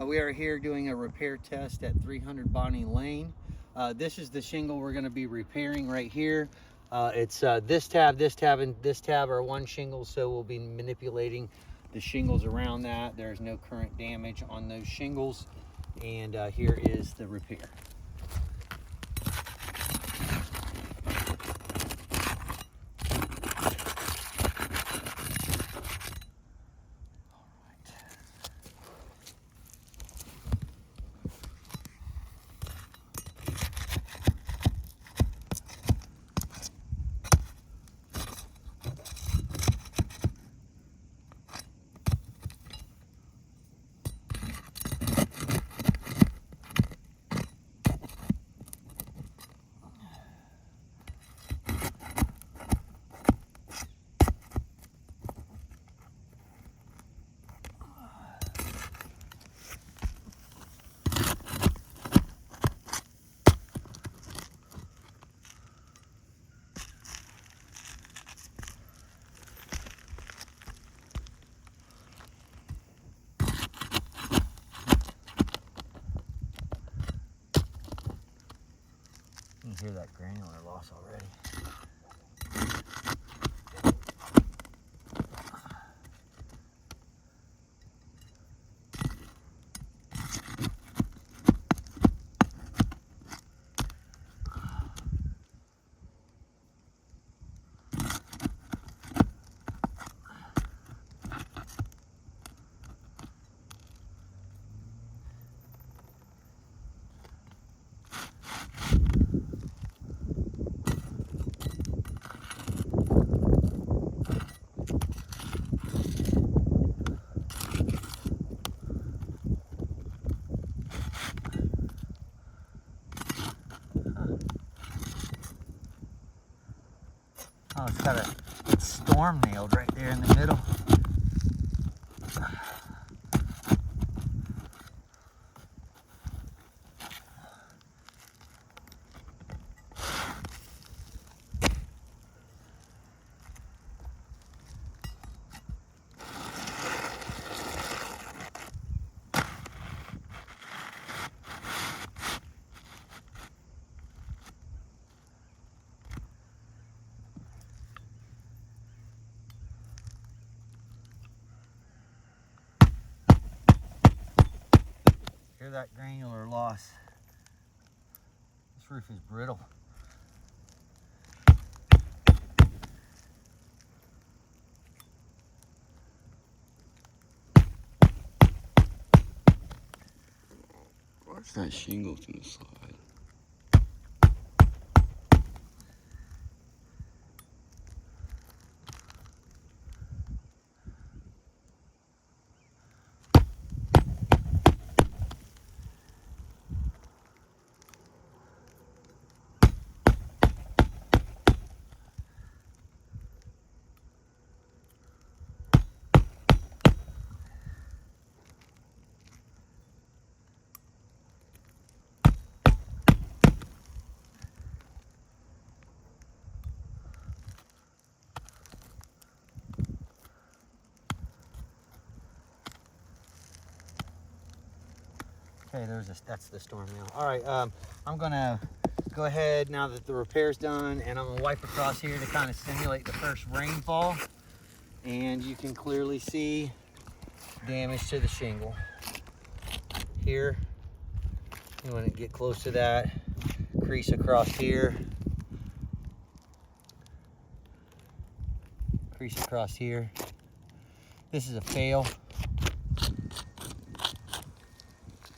We are here doing a repair test at 300 Bonnie Lane. This is the shingle we're going to be repairing right here. It's this tab, and this tab are one shingle, so we'll be manipulating the shingles around that. There's no current damage on those shingles, and here is the repair. You can hear that granular loss already. Oh, it's got a storm nailed right there in the middle. Hear that granular loss. This roof is brittle. Watch that shingle from the side. Okay, that's the storm nail. All right, I'm gonna go ahead now that the repair's done, and I'm gonna wipe across here to kind of simulate the first rainfall. And you can clearly see damage to the shingle. Here, you wanna get close to that, crease across here. Crease across here. This is a fail.